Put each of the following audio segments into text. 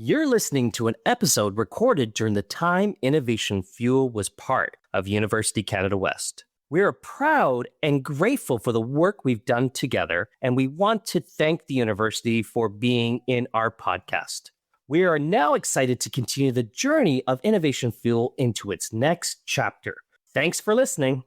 You're listening to an episode recorded during the time Innovation Fuel was part of University Canada West. We are proud and grateful for the work we've done together, and we want to thank the university for being in our podcast. We are now excited to continue the journey of Innovation Fuel into its next chapter. Thanks for listening.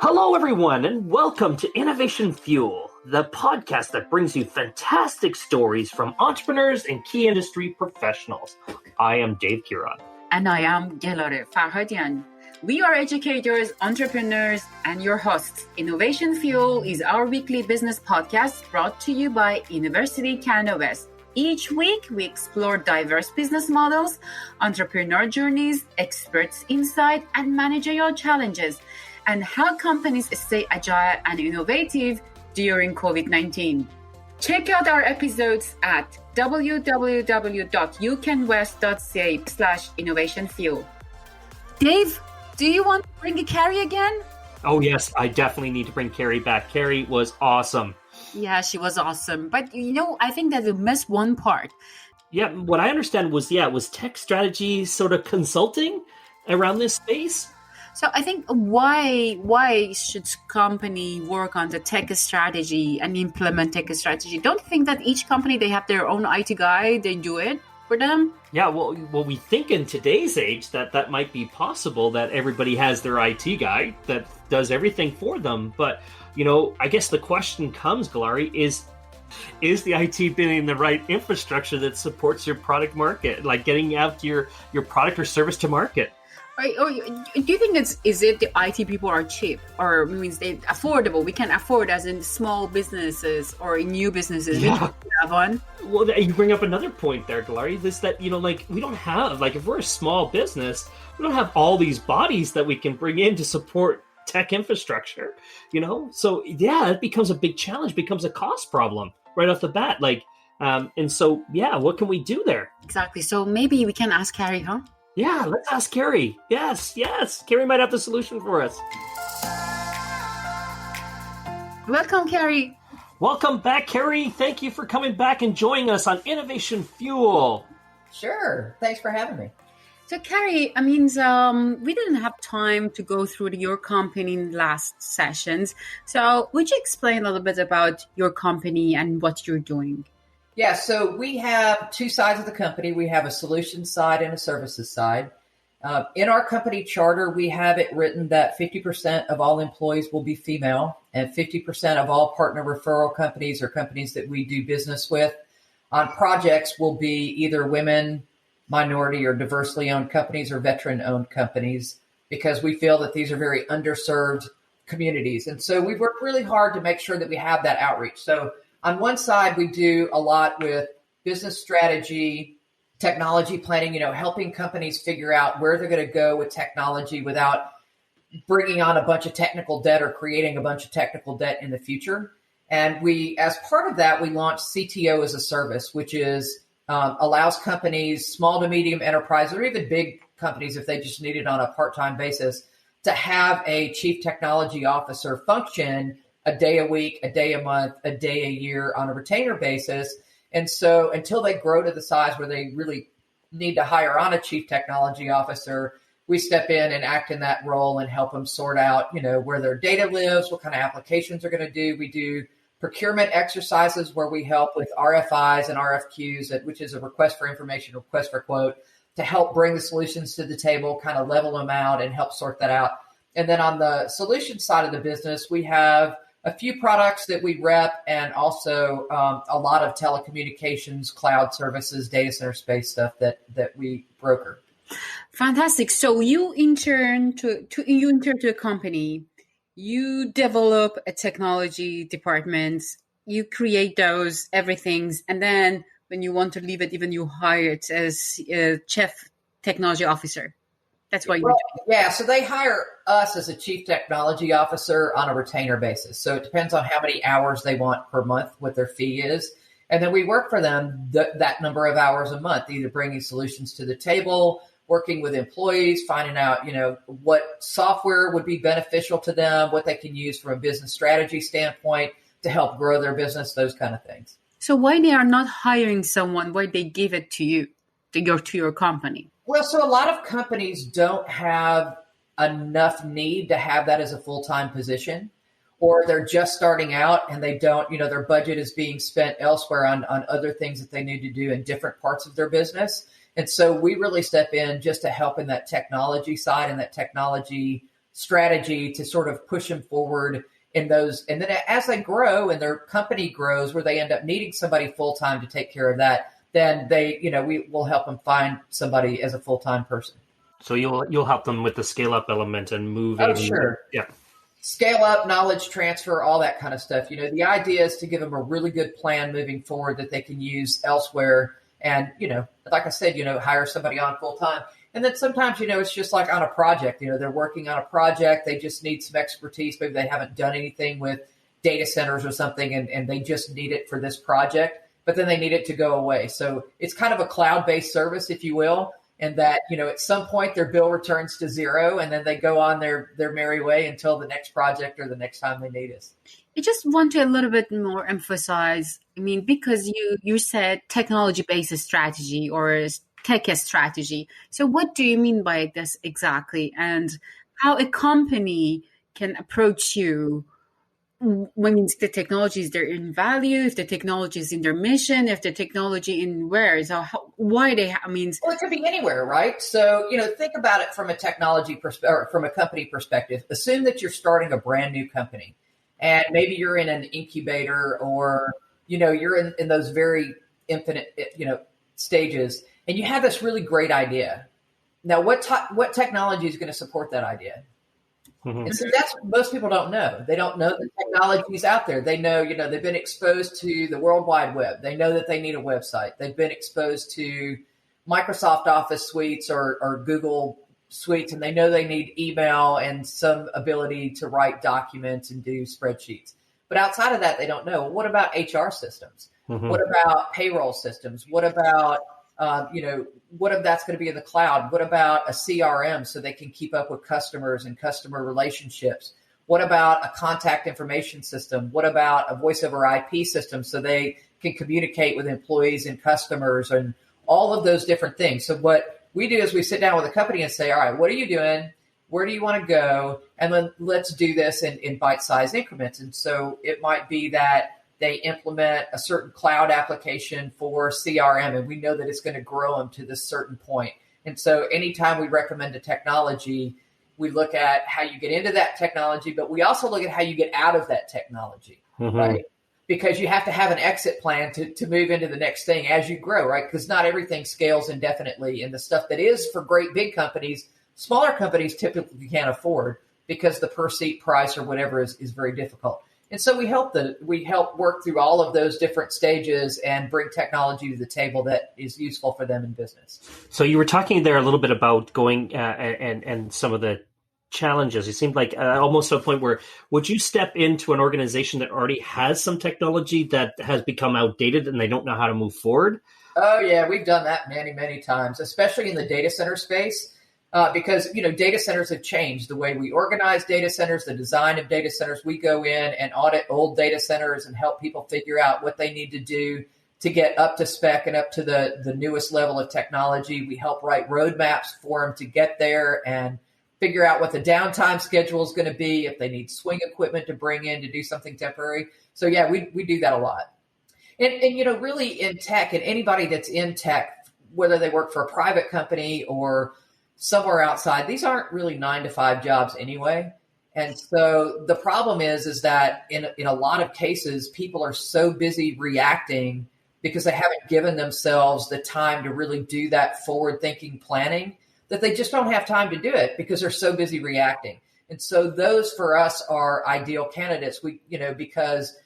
Hello, everyone, and welcome to Innovation Fuel, the podcast that brings you fantastic stories from entrepreneurs and key industry professionals. I am Dave Kiran. And I am Gelare Farhadian. We are educators, entrepreneurs, and your hosts. Innovation Fuel is our weekly business podcast brought to you by University Canada West. Each week, we explore diverse business models, entrepreneur journeys, experts' insight, and managerial challenges, and how companies stay agile and innovative during COVID-19. Check out our episodes at www.ucanwest.ca/innovationfuel. Dave, do you want to bring Carrie again? Oh, yes, I definitely need to bring Carrie back. Carrie was awesome. Yeah, she was awesome. But, I think that we missed one part. Yeah, what I understand was, was tech strategy sort of consulting around this space. So I think why should company work on the tech strategy and implement tech strategy? Don't you think that each company, they have their own IT guy, they do it for them? Yeah, well, we think in today's age that might be possible, that everybody has their IT guy that does everything for them. But, I guess the question comes, Galari, is the IT building the right infrastructure that supports your product market, like getting out your product or service to market? Or do you think is it the IT people are cheap, or means they affordable? We can afford as in small businesses or in new businesses. Yeah. We can have one. Well, you bring up another point there, Galari, is that, we don't have, if we're a small business, we don't have all these bodies that we can bring in to support tech infrastructure, So, it becomes a big challenge, becomes a cost problem right off the bat. And so, what can we do there? Exactly. So maybe we can ask Carrie, huh? Yeah, let's ask Carrie. Yes. Carrie might have the solution for us. Welcome, Carrie. Welcome back, Carrie. Thank you for coming back and joining us on Innovation Fuel. Sure. Thanks for having me. So, Carrie, we didn't have time to go through your company in last sessions. So would you explain a little bit about your company and what you're doing? Yeah, so we have two sides of the company. We have a solutions side and a services side. In our company charter, we have it written that 50% of all employees will be female, and 50% of all partner referral companies or companies that we do business with on projects will be either women, minority or diversely owned companies or veteran-owned companies, because we feel that these are very underserved communities. And so we've worked really hard to make sure that we have that outreach. So on one side, we do a lot with business strategy, technology planning, helping companies figure out where they're going to go with technology without bringing on a bunch of technical debt or creating a bunch of technical debt in the future. And we, as part of that, we launched CTO as a service, which is allows companies, small to medium enterprise, or even big companies, if they just need it on a part-time basis, to have a chief technology officer function a day a week, a day a month, a day a year on a retainer basis. And so until they grow to the size where they really need to hire on a chief technology officer, we step in and act in that role and help them sort out, where their data lives, what kind of applications they're going to do. We do procurement exercises where we help with RFIs and RFQs, which is a request for information, request for quote, to help bring the solutions to the table, kind of level them out and help sort that out. And then on the solution side of the business, we have a few products that we rep, and also a lot of telecommunications, cloud services, data center space stuff that we broker. Fantastic. So you intern to a company, you develop a technology department, you create those everythings, and then when you want to leave it, even you hire it as a chief technology officer. That's why you do. Yeah, so they hire us as a chief technology officer on a retainer basis. So it depends on how many hours they want per month, what their fee is. And then we work for them that number of hours a month, either bringing solutions to the table, working with employees, finding out, what software would be beneficial to them, what they can use from a business strategy standpoint, to help grow their business, those kind of things. So why they are not hiring someone, why they give it to you, to your company? Well, so a lot of companies don't have enough need to have that as a full-time position, or they're just starting out and they don't, their budget is being spent elsewhere on other things that they need to do in different parts of their business. And so we really step in just to help in that technology side and that technology strategy to sort of push them forward in those. And then as they grow and their company grows where they end up needing somebody full-time to take care of that, then we will help them find somebody as a full-time person. So you'll help them with the scale-up element and moving. Oh, sure. Yeah. Scale up, knowledge transfer, all that kind of stuff. The idea is to give them a really good plan moving forward that they can use elsewhere. And, like I said, hire somebody on full time. And then sometimes, it's just like on a project, they're working on a project. They just need some expertise. Maybe they haven't done anything with data centers or something, and they just need it for this project, but then they need it to go away. So it's kind of a cloud-based service, if you will. And that, at some point their bill returns to zero and then they go on their merry way until the next project or the next time they need us. I just want to a little bit more emphasize, because you said technology-based strategy or tech strategy. So what do you mean by this exactly? And how a company can approach you when the technology is there in value, if the technology is in their mission, if the technology in where, so why they, Well, it could be anywhere, right? So, think about it from a technology or from a company perspective. Assume that you're starting a brand new company and maybe you're in an incubator or, you're in those very infinite, stages and you have this really great idea. Now, what technology is going to support that idea? Mm-hmm. And so that's most people don't know. They don't know the technology is out there. They know, they've been exposed to the World Wide Web. They know that they need a website. They've been exposed to Microsoft Office suites or Google suites, and they know they need email and some ability to write documents and do spreadsheets. But outside of that, they don't know. What about HR systems? Mm-hmm. What about payroll systems? What about what if that's going to be in the cloud? What about a CRM so they can keep up with customers and customer relationships? What about a contact information system? What about a voice over IP system so they can communicate with employees and customers and all of those different things? So what we do is we sit down with a company and say, all right, what are you doing? Where do you want to go? And then let's do this in bite-sized increments. And so it might be that they implement a certain cloud application for CRM, and we know that it's going to grow them to this certain point. And so anytime we recommend a technology, we look at how you get into that technology, but we also look at how you get out of that technology, mm-hmm. right? Because you have to have an exit plan to move into the next thing as you grow, right? Because not everything scales indefinitely. And the stuff that is for great big companies, smaller companies typically can't afford because the per seat price or whatever is very difficult. And so we help work through all of those different stages and bring technology to the table that is useful for them in business. So you were talking there a little bit about going and some of the challenges. It seemed like almost to a point where would you step into an organization that already has some technology that has become outdated and they don't know how to move forward? Oh, yeah, we've done that many, many times, especially in the data center space. Because, data centers have changed the way we organize data centers, the design of data centers. We go in and audit old data centers and help people figure out what they need to do to get up to spec and up to the newest level of technology. We help write roadmaps for them to get there and figure out what the downtime schedule is going to be, if they need swing equipment to bring in to do something temporary. So, yeah, we do that a lot. And really in tech, and anybody that's in tech, whether they work for a private company or somewhere outside, these aren't really 9-to-5 jobs anyway. And so the problem is that in a lot of cases, people are so busy reacting because they haven't given themselves the time to really do that forward-thinking planning that they just don't have time to do it because they're so busy reacting. And so those for us are ideal candidates. Because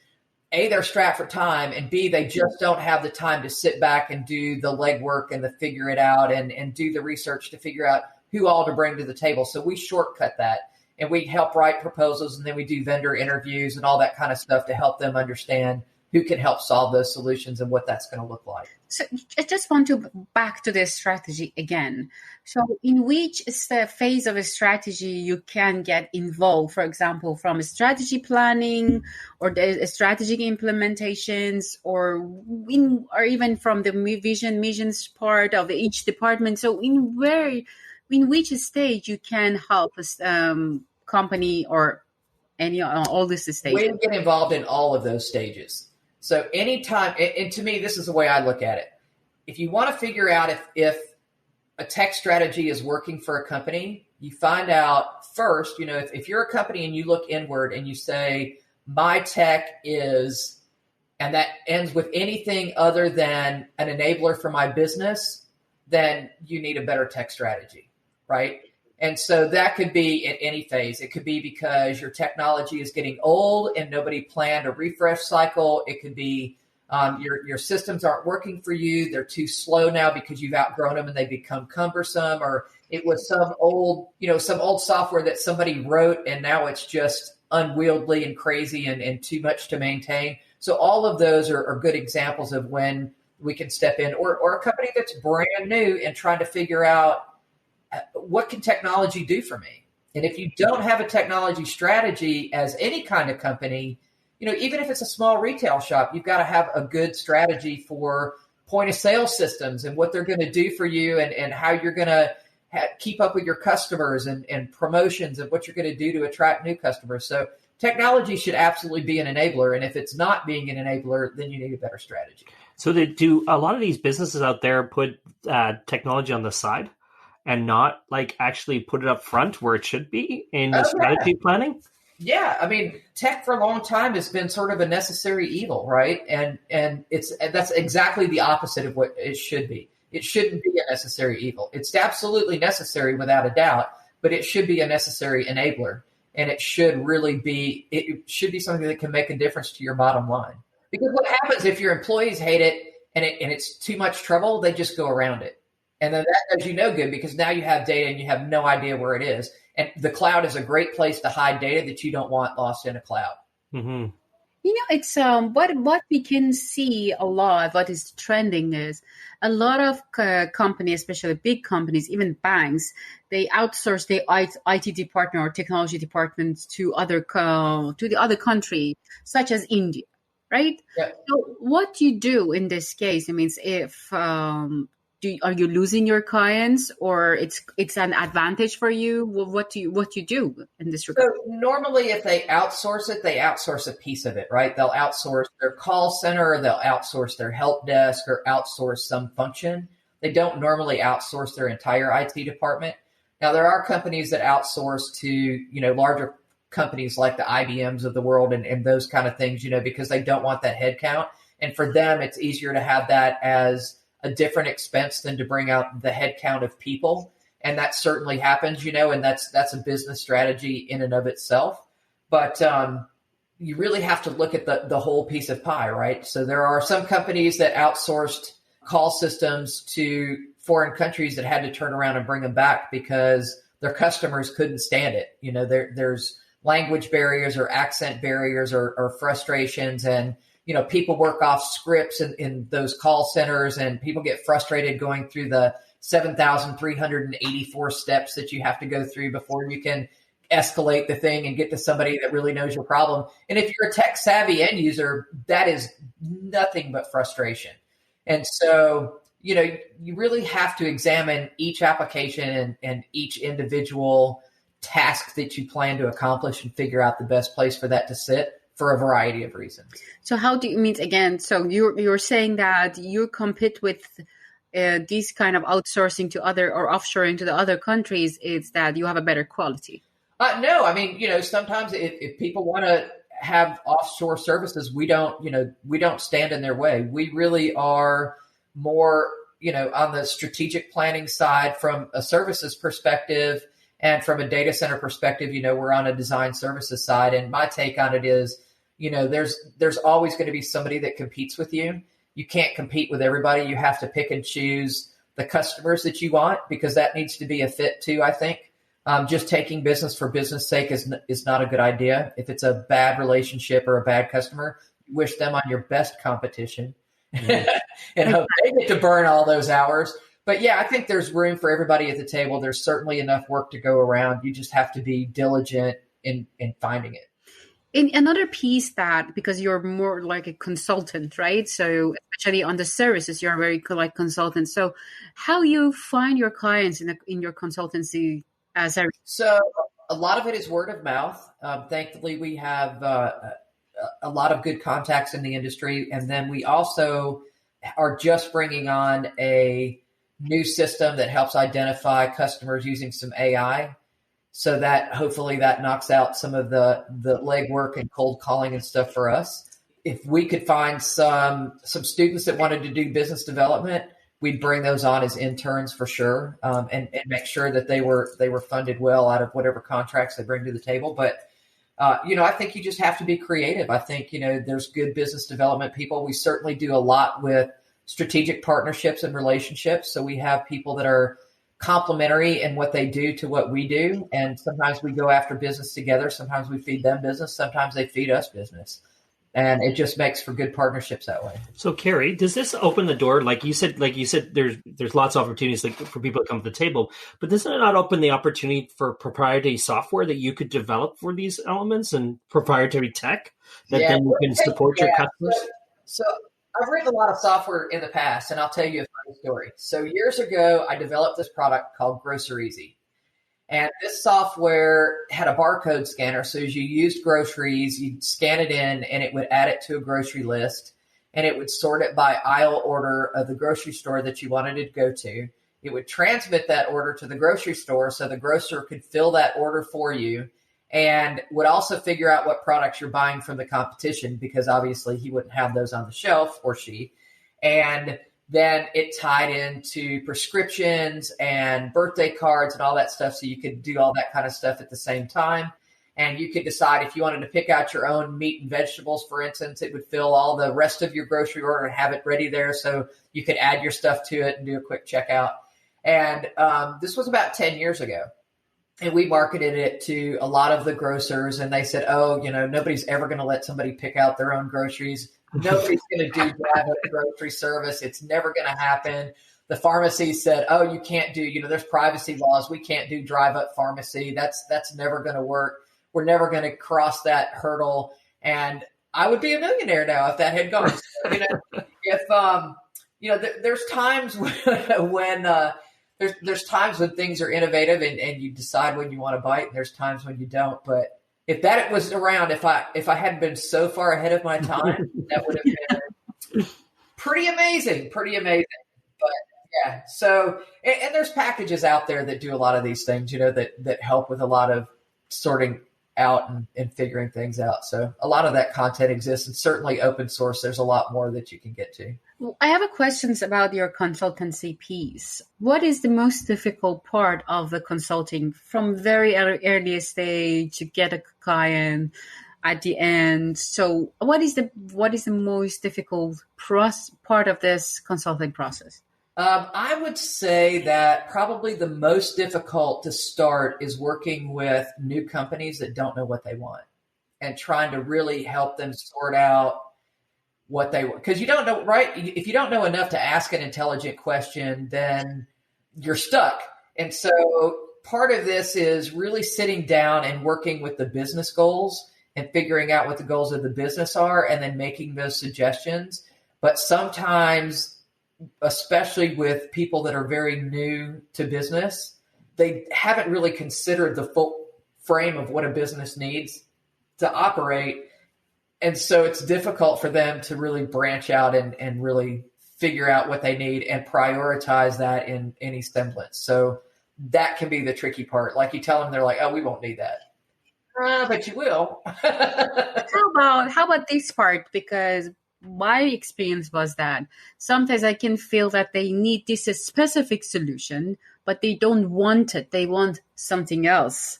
A, they're strapped for time, and B, they just don't have the time to sit back and do the legwork and the figure it out and do the research to figure out who all to bring to the table. So we shortcut that and we help write proposals, and then we do vendor interviews and all that kind of stuff to help them understand who can help solve those solutions and what that's going to look like. So I just want to back to the strategy again. So in which phase of a strategy you can get involved, for example, from a strategy planning or the strategic implementations or even from the missions part of each department. So in which stage you can help a company or all this stages? We get involved in all of those stages. So anytime, and to me, this is the way I look at it. If you want to figure out if a tech strategy is working for a company, you find out first, if you're a company and you look inward and you say, my tech is, and that ends with anything other than an enabler for my business, then you need a better tech strategy, right? And so that could be at any phase. It could be because your technology is getting old and nobody planned a refresh cycle. It could be your systems aren't working for you. They're too slow now because you've outgrown them and they become cumbersome, or it was some old software that somebody wrote and now it's just unwieldy and crazy and too much to maintain. So all of those are good examples of when we can step in, or a company that's brand new and trying to figure out what can technology do for me? And if you don't have a technology strategy as any kind of company, even if it's a small retail shop, you've got to have a good strategy for point of sale systems and what they're going to do for you and how you're going to keep up with your customers and promotions and what you're going to do to attract new customers. So technology should absolutely be an enabler. And if it's not being an enabler, then you need a better strategy. So do a lot of these businesses out there put technology on the side and not actually put it up front where it should be in the strategy planning? Yeah. I mean, tech for a long time has been sort of a necessary evil, right? And that's exactly the opposite of what it should be. It shouldn't be a necessary evil. It's absolutely necessary without a doubt, but it should be a necessary enabler. And it should be something that can make a difference to your bottom line. Because what happens if your employees hate it and it's too much trouble, they just go around it. And then that does you no good because now you have data and you have no idea where it is. And the cloud is a great place to hide data that you don't want lost in a cloud. Mm-hmm. It's what we can see a lot, what is trending is a lot of companies, especially big companies, even banks, they outsource their IT department or technology departments to the other country, such as India, right? Yeah. So what you do in this case, it means if are you losing your clients or it's an advantage for you? Well, what do you do in this regard? So normally if they outsource it, they outsource a piece of it, right? They'll outsource their call center, they'll outsource their help desk or outsource some function. They don't normally outsource their entire IT department. Now there are companies that outsource to, larger companies like the IBMs of the world and those kind of things, because they don't want that headcount. And for them, it's easier to have that as a different expense than to bring out the headcount of people. And that certainly happens, and that's a business strategy in and of itself. But you really have to look at the whole piece of pie, right? So there are some companies that outsourced call systems to foreign countries that had to turn around and bring them back because their customers couldn't stand it. There's language barriers or accent barriers or frustrations, and people work off scripts in those call centers, and people get frustrated going through the 7,384 steps that you have to go through before you can escalate the thing and get to somebody that really knows your problem. And if you're a tech savvy end user, that is nothing but frustration. And so, you really have to examine each application and each individual task that you plan to accomplish and figure out the best place for that to sit, for a variety of reasons. So how do you mean again? So you're saying that you compete with these kind of outsourcing to other or offshoring to the other countries is that you have a better quality? No, I mean, sometimes if people want to have offshore services, we don't stand in their way. We really are more, on the strategic planning side from a services perspective. And from a data center perspective, we're on a design services side. And my take on it is, there's always going to be somebody that competes with you. You can't compete with everybody. You have to pick and choose the customers that you want, because that needs to be a fit too, I think. Just taking business for business sake is not a good idea. If it's a bad relationship or a bad customer, wish them on your best competition and hope they get to burn all those hours. But yeah, I think there's room for everybody at the table. There's certainly enough work to go around. You just have to be diligent in finding it. In another piece that, because you're more like a consultant, right? So especially on the services, you're very like consultant. So how you find your clients in your consultancy service? So a lot of it is word of mouth. Thankfully, we have a lot of good contacts in the industry. And then we also are just bringing on a new system that helps identify customers using some AI. So that hopefully that knocks out some of the legwork and cold calling and stuff for us. If we could find some students that wanted to do business development, we'd bring those on as interns for sure, and make sure that they were funded well out of whatever contracts they bring to the table. But I think you just have to be creative. I think there's good business development people. We certainly do a lot with strategic partnerships and relationships. So we have people that are complementary in what they do to what we do. And sometimes we go after business together. Sometimes we feed them business. Sometimes they feed us business. And it just makes for good partnerships that way. So Carrie, does this open the door? Like you said, there's lots of opportunities for people to come to the table, but does it not open the opportunity for proprietary software that you could develop for these elements and proprietary tech that then you can support your customers? So I've written a lot of software in the past, and I'll tell you a funny story. So years ago, I developed this product called GrocerEasy. And this software had a barcode scanner. So as you used groceries, you'd scan it in and it would add it to a grocery list. And it would sort it by aisle order of the grocery store that you wanted it to go to. It would transmit that order to the grocery store so the grocer could fill that order for you, and would also figure out what products you're buying from the competition, because obviously he wouldn't have those on the shelf, or she. And then it tied into prescriptions and birthday cards and all that stuff. So you could do all that kind of stuff at the same time. And you could decide if you wanted to pick out your own meat and vegetables, for instance. It would fill all the rest of your grocery order and have it ready there. So you could add your stuff to it and do a quick checkout. And this was about 10 years ago. And we marketed it to a lot of the grocers, and they said, nobody's ever going to let somebody pick out their own groceries. Nobody's going to do drive-up grocery service. It's never going to happen. The pharmacy said, you can't do, there's privacy laws. We can't do drive-up pharmacy. That's never going to work. We're never going to cross that hurdle. And I would be a millionaire now if that had gone. There's times when there's times when things are innovative and you decide when you want to bite, and there's times when you don't. But if that was around, if I hadn't been so far ahead of my time, that would have been pretty amazing. But yeah, so, and there's packages out there that do a lot of these things, that help with a lot of sorting out and figuring things out. So a lot of that content exists, and certainly open source, there's a lot more that you can get to. I have a questions about your consultancy piece. What is the most difficult part of the consulting from very early stage to get a client at the end? So what is the most difficult part of this consulting process? I would say that probably the most difficult to start is working with new companies that don't know what they want, and trying to really help them sort out what they want. Because you don't know, right? If you don't know enough to ask an intelligent question, then you're stuck. And so part of this is really sitting down and working with the business goals and figuring out what the goals of the business are, and then making those suggestions. But sometimes, especially with people that are very new to business, they haven't really considered the full frame of what a business needs to operate. And so it's difficult for them to really branch out and really figure out what they need and prioritize that in any semblance. So that can be the tricky part. Like you tell them, they're like, we won't need that. But you will. How about this part? Because my experience was that sometimes I can feel that they need this specific solution, but they don't want it. They want something else.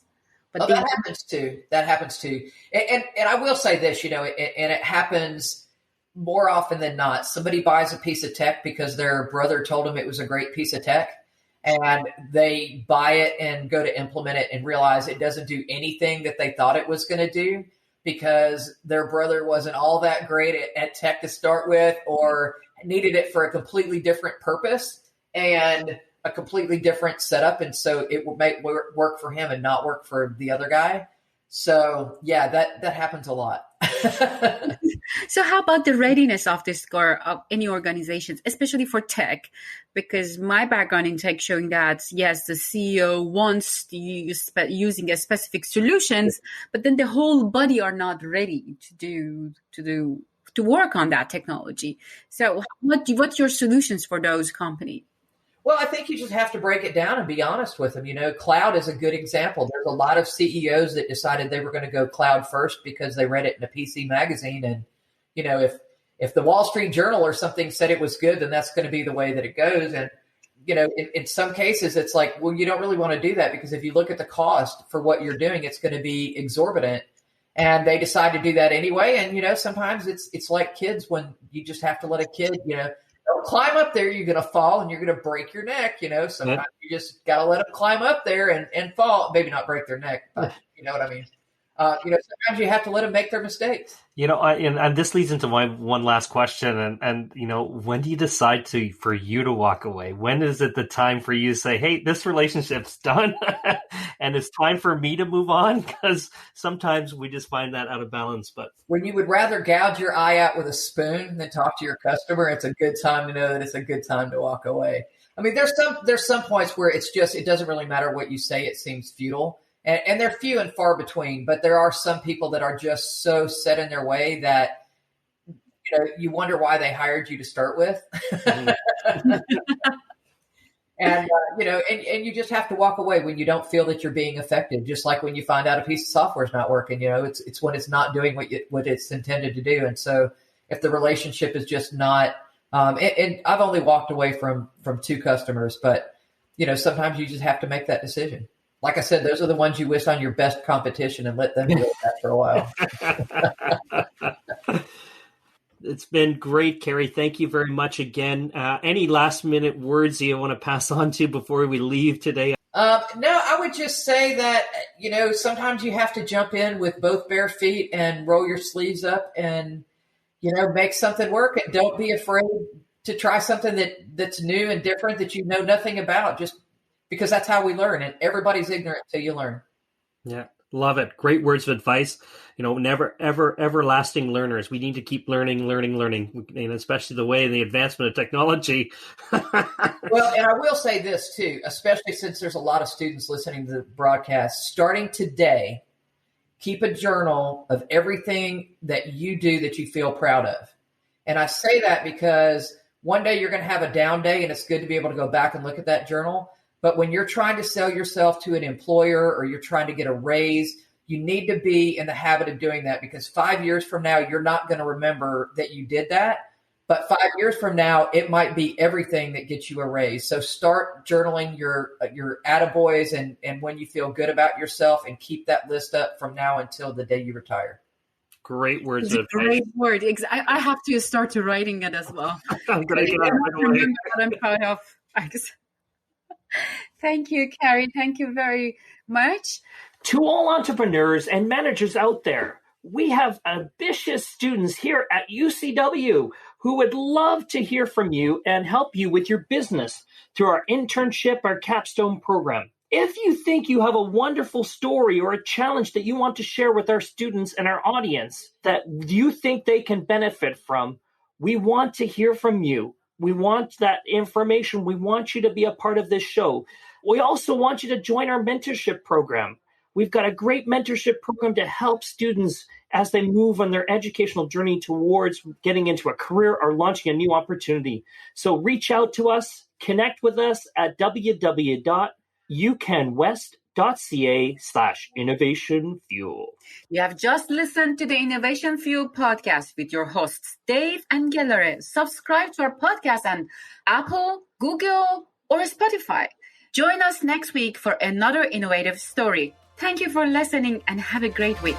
But that happens too. And I will say this, and it happens more often than not. Somebody buys a piece of tech because their brother told them it was a great piece of tech, and they buy it and go to implement it and realize it doesn't do anything that they thought it was going to do. because their brother wasn't all that great at tech to start with, or needed it for a completely different purpose and a completely different setup. And so it would make work for him and not work for the other guy. So yeah, that happens a lot. So how about the readiness of this or of any organizations, especially for tech? Because my background in tech showing that, yes, the CEO wants to use using a specific solutions, but then the whole body are not ready to work on that technology. So what's your solutions for those companies? Well, I think you just have to break it down and be honest with them. Cloud is a good example. There's a lot of CEOs that decided they were going to go cloud first because they read it in a PC magazine. And, if the Wall Street Journal or something said it was good, then that's going to be the way that it goes. And, in some cases, it's like, well, you don't really want to do that, because if you look at the cost for what you're doing, it's going to be exorbitant. And they decide to do that anyway. And, sometimes it's like kids, when you just have to let a kid, don't climb up there, you're going to fall and you're going to break your neck. Sometimes you just got to let them climb up there and fall. Maybe not break their neck, but you know what I mean? Sometimes you have to let them make their mistakes. And this leads into my one last question. And when do you decide for you to walk away? When is it the time for you to say, hey, this relationship's done and it's time for me to move on? Because sometimes we just find that out of balance. But when you would rather gouge your eye out with a spoon than talk to your customer, it's a good time to know that it's a good time to walk away. I mean, there's some points where it doesn't really matter what you say. It seems futile. And they're few and far between, but there are some people that are just so set in their way that, you wonder why they hired you to start with. And, and you just have to walk away when you don't feel that you're being effective. Just like when you find out a piece of software is not working, it's when it's not doing what it's intended to do. And so if the relationship is just not, and I've only walked away from 2 customers, but, sometimes you just have to make that decision. Like I said, those are the ones you wish on your best competition and let them do that for a while. It's been great, Carrie. Thank you very much again. Any last minute words you want to pass on to before we leave today? No, I would just say that, sometimes you have to jump in with both bare feet and roll your sleeves up and, make something work. And don't be afraid to try something that's new and different that you know nothing about. Just because that's how we learn, and everybody's ignorant till you learn. Yeah, love it. Great words of advice. Never, ever, everlasting learners. We need to keep learning, and especially the way the advancement of technology. Well, and I will say this too, especially since there's a lot of students listening to the broadcast. Starting today, keep a journal of everything that you do that you feel proud of. And I say that because one day you're going to have a down day, and it's good to be able to go back and look at that journal. But when you're trying to sell yourself to an employer or you're trying to get a raise, you need to be in the habit of doing that, because 5 years from now, you're not going to remember that you did that. But 5 years from now, it might be everything that gets you a raise. So start journaling your attaboys and when you feel good about yourself, and keep that list up from now until the day you retire. Great words of advice. Great word. I have to start to writing it as well. I'm going to remember what I'm proud of. Thank you, Carrie. Thank you very much. To all entrepreneurs and managers out there, we have ambitious students here at UCW who would love to hear from you and help you with your business through our internship, our capstone program. If you think you have a wonderful story or a challenge that you want to share with our students and our audience that you think they can benefit from, we want to hear from you. We want that information. We want you to be a part of this show. We also want you to join our mentorship program. We've got a great mentorship program to help students as they move on their educational journey towards getting into a career or launching a new opportunity. So reach out to us, connect with us at www.ucanwest.ca/Innovation Fuel. You have just listened to the Innovation Fuel podcast with your hosts, Dave and Gellere. Subscribe to our podcast on Apple, Google, or Spotify. Join us next week for another innovative story. Thank you for listening and have a great week.